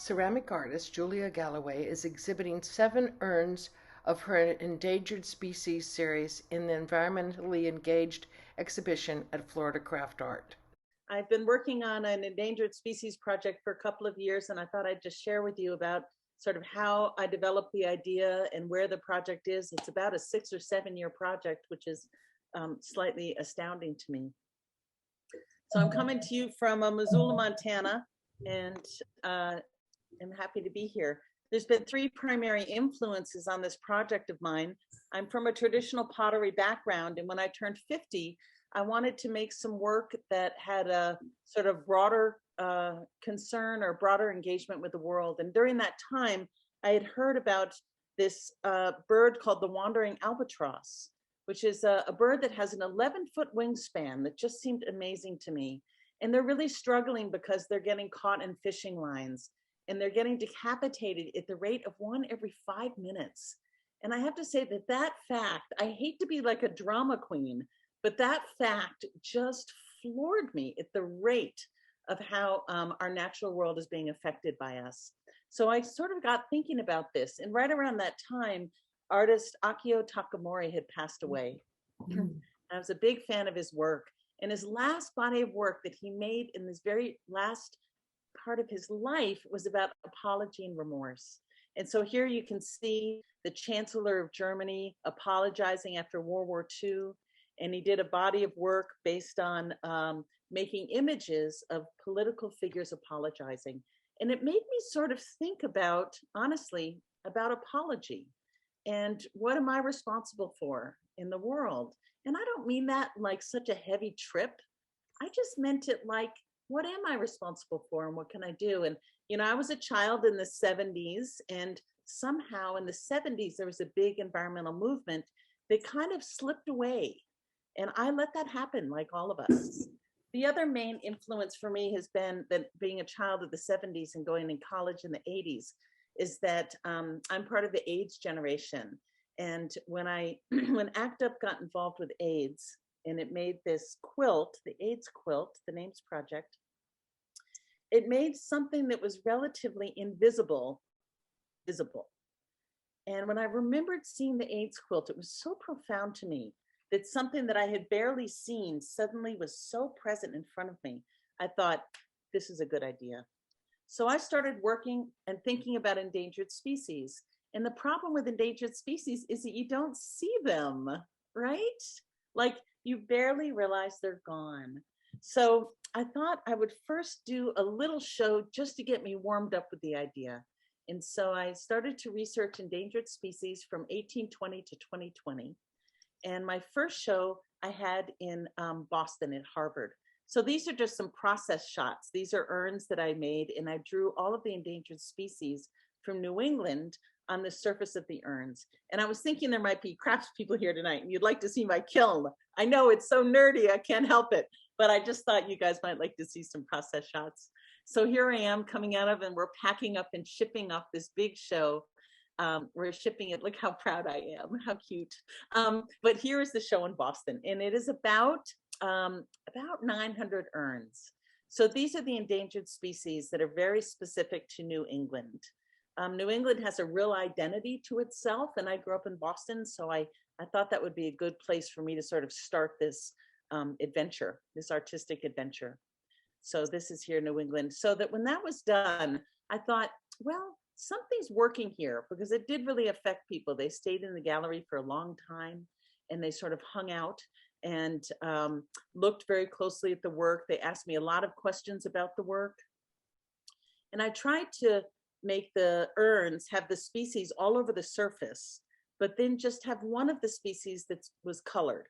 Ceramic artist Julia Galloway is exhibiting 7 urns of her endangered species series in the environmentally engaged exhibition at Florida Craft Art. I've been working on an endangered species project for a couple of years, and I thought I'd just share with you about sort of how I developed the idea and where the project is. It's about a 6 or 7 year project, which is slightly astounding to me. So I'm coming to you from Missoula, Montana, and I'm happy to be here. There's been 3 primary influences on this project of mine. I'm from a traditional pottery background, and when I turned 50, I wanted to make some work that had a sort of broader concern or broader engagement with the world. And during that time, I had heard about this bird called the wandering albatross, which is a bird that has an 11-foot wingspan that just seemed amazing to me. And they're really struggling because they're getting caught in fishing lines and they're getting decapitated at the rate of 1 every 5 minutes. And I have to say that that fact, I hate to be like a drama queen, but that fact just floored me at the rate of how our natural world is being affected by us. So I sort of got thinking about this. And right around that time, artist Akio Takamori had passed away. I was a big fan of his work. And his last body of work that he made in this very last part of his life was about apology and remorse. And so here you can see the Chancellor of Germany apologizing after World War II. And he did a body of work based on making images of political figures apologizing. And it made me sort of think about, honestly, about apology and what am I responsible for in the world? And I don't mean that like such a heavy trip. I just meant it like, what am I responsible for and what can I do? And, you know, I was a child in the 70s, and somehow in the 70s, there was a big environmental movement that kind of slipped away. And I let that happen, like all of us. The other main influence for me has been that being a child of the 70s and going in college in the 80s is that I'm part of the AIDS generation. And when when ACT UP got involved with AIDS and it made this quilt, the AIDS quilt, the NAMES project, it made something that was relatively invisible, visible. And when I remembered seeing the AIDS quilt, it was so profound to me that something that I had barely seen suddenly was so present in front of me. I thought, this is a good idea. So I started working and thinking about endangered species. And the problem with endangered species is that you don't see them, right? Like you barely realize they're gone. So I thought I would first do a little show just to get me warmed up with the idea. And so I started to research endangered species from 1820 to 2020. And my first show I had in Boston at Harvard. So these are just some process shots. These are urns that I made, and I drew all of the endangered species from New England on the surface of the urns. And I was thinking there might be craftspeople here tonight, and you'd like to see my kiln. I know it's so nerdy, I can't help it, but I just thought you guys might like to see some process shots. So here I am coming out of, and we're packing up and shipping off this big show. We're shipping it. Look how proud I am. How cute. But here is the show in Boston, and it is about 900 urns. So these are the endangered species that are very specific to New England. New England has a real identity to itself, and I grew up in Boston, so I thought that would be a good place for me to sort of start this adventure, this artistic adventure. So this is here in New England. So that when that was done, I thought, well, something's working here, because it did really affect people. They stayed in the gallery for a long time, and they sort of hung out and looked very closely at the work. They asked me a lot of questions about the work. And I tried to make the urns have the species all over the surface, but then just have one of the species that was colored.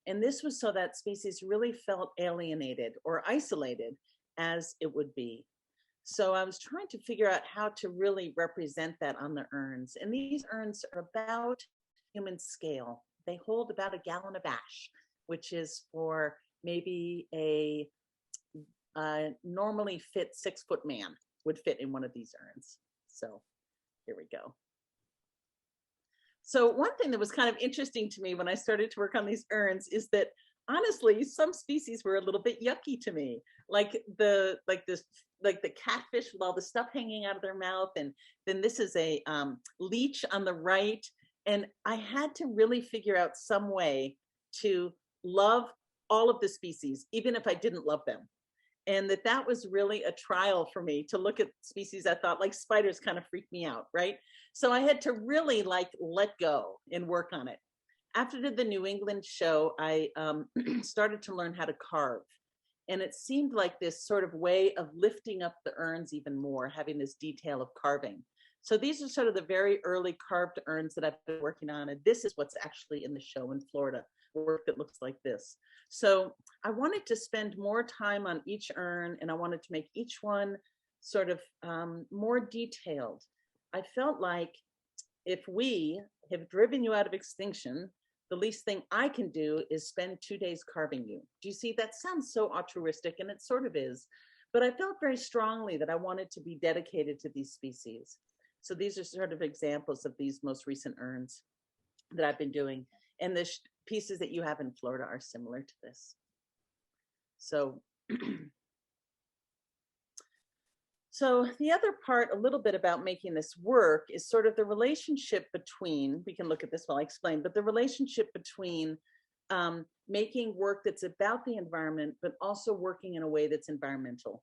And this was so that species really felt alienated or isolated as it would be. So I was trying to figure out how to really represent that on the urns. And these urns are about human scale. They hold about a gallon of ash, which is for maybe a normally fit 6-foot man would fit in one of these urns. So here we go. So one thing that was kind of interesting to me when I started to work on these urns is that honestly, some species were a little bit yucky to me. like the catfish with all the stuff hanging out of their mouth, and then this is a leech on the right. And I had to really figure out some way to love all of the species, even if I didn't love them. And that was really a trial for me to look at species I thought, like spiders, kind of freaked me out, right? So I had to really like let go and work on it. After the New England show, I started to learn how to carve. And it seemed like this sort of way of lifting up the urns even more, having this detail of carving. So these are sort of the very early carved urns that I've been working on. And this is what's actually in the show in Florida, work that looks like this. So I wanted to spend more time on each urn, and I wanted to make each one sort of more detailed. I felt like if we have driven you out of extinction, the least thing I can do is spend 2 days carving you. Do you see? That sounds so altruistic, and it sort of is. But I felt very strongly that I wanted to be dedicated to these species. So these are sort of examples of these most recent urns that I've been doing. And the pieces that you have in Florida are similar to this. So, so the other part, a little bit about making this work, is sort of the relationship between, we can look at this while I explain, but the relationship between making work that's about the environment, but also working in a way that's environmental.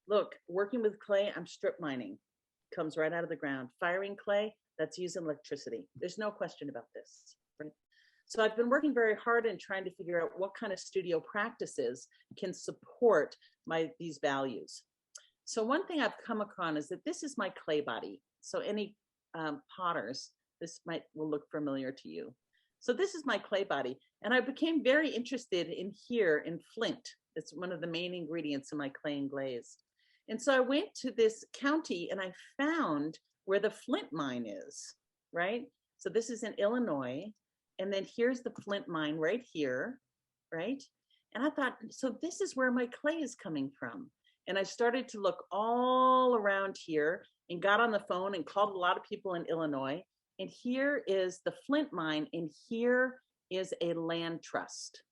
Look, working with clay, I'm strip mining, comes right out of the ground. Firing clay, that's using electricity. There's no question about this, right? So I've been working very hard in trying to figure out what kind of studio practices can support these values. So one thing I've come across is that this is my clay body. So any potters, this will look familiar to you. So this is my clay body. And I became very interested in here in flint. It's one of the main ingredients in my clay and glaze. And so I went to this county and I found where the flint mine is, right? So this is in Illinois. And then here's the flint mine right here, right? And I thought, so this is where my clay is coming from. And I started to look all around here and got on the phone and called a lot of people in Illinois. And here is the flint mine, and here is a land trust.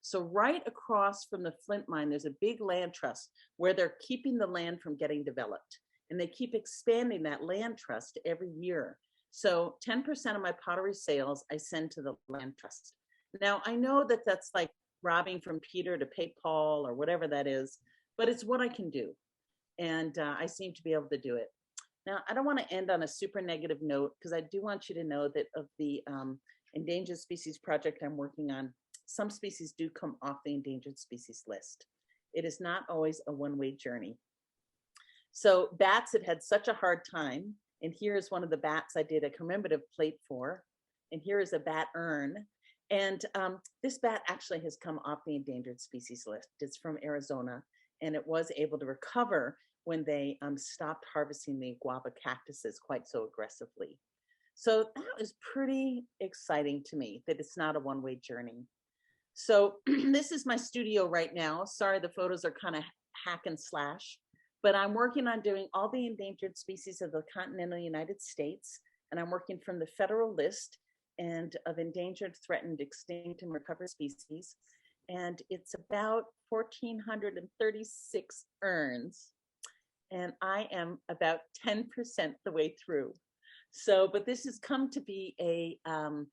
So right across from the flint mine, there's a big land trust where they're keeping the land from getting developed. And they keep expanding that land trust every year. So 10% of my pottery sales I send to the land trust. Now, I know that that's like robbing from Peter to pay Paul or whatever that is, but it's what I can do. And I seem to be able to do it. Now, I don't want to end on a super negative note, because I do want you to know that of the endangered species project I'm working on, some species do come off the endangered species list. It is not always a one-way journey. So bats have had such a hard time. And here is one of the bats I did a commemorative plate for. And here is a bat urn. And this bat actually has come off the endangered species list. It's from Arizona, and it was able to recover when they stopped harvesting the guava cactuses quite so aggressively. So that was pretty exciting to me, that it's not a one-way journey. So this is my studio right now. Sorry, the photos are kind of hack and slash. But I'm working on doing all the endangered species of the continental United States. And I'm working from the federal list and of endangered, threatened, extinct, and recovered species. And it's about 1,436 urns. And I am about 10% the way through. So, but this has come to be I'm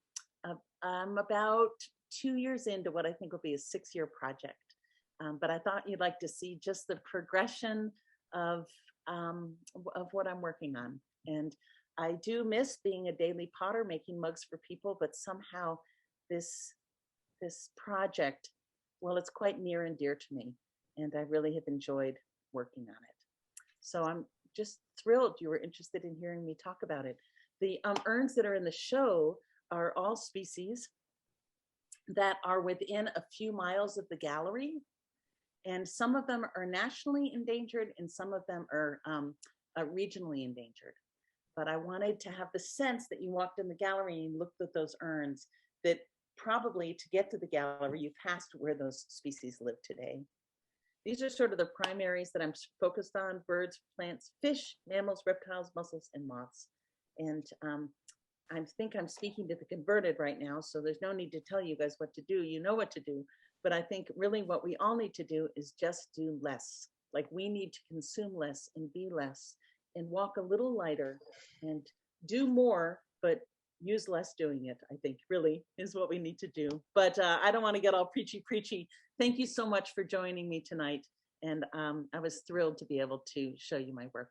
about 2 years into what I think will be a 6-year project. But I thought you'd like to see just the progression of what I'm working on. And I do miss being a daily potter, making mugs for people, but somehow this project, well, it's quite near and dear to me, and I really have enjoyed working on it. So I'm just thrilled you were interested in hearing me talk about it. The urns that are in the show are all species that are within a few miles of the gallery. And some of them are nationally endangered and some of them are regionally endangered. But I wanted to have the sense that you walked in the gallery and looked at those urns, that probably to get to the gallery, you passed where those species live today. These are sort of the primaries that I'm focused on: birds, plants, fish, mammals, reptiles, mussels, and moths. And I think I'm speaking to the converted right now, so there's no need to tell you guys what to do. You know what to do. But I think really what we all need to do is just do less. Like we need to consume less and be less and walk a little lighter and do more, but use less doing it, I think really is what we need to do. But I don't want to get all preachy. Thank you so much for joining me tonight. And I was thrilled to be able to show you my work.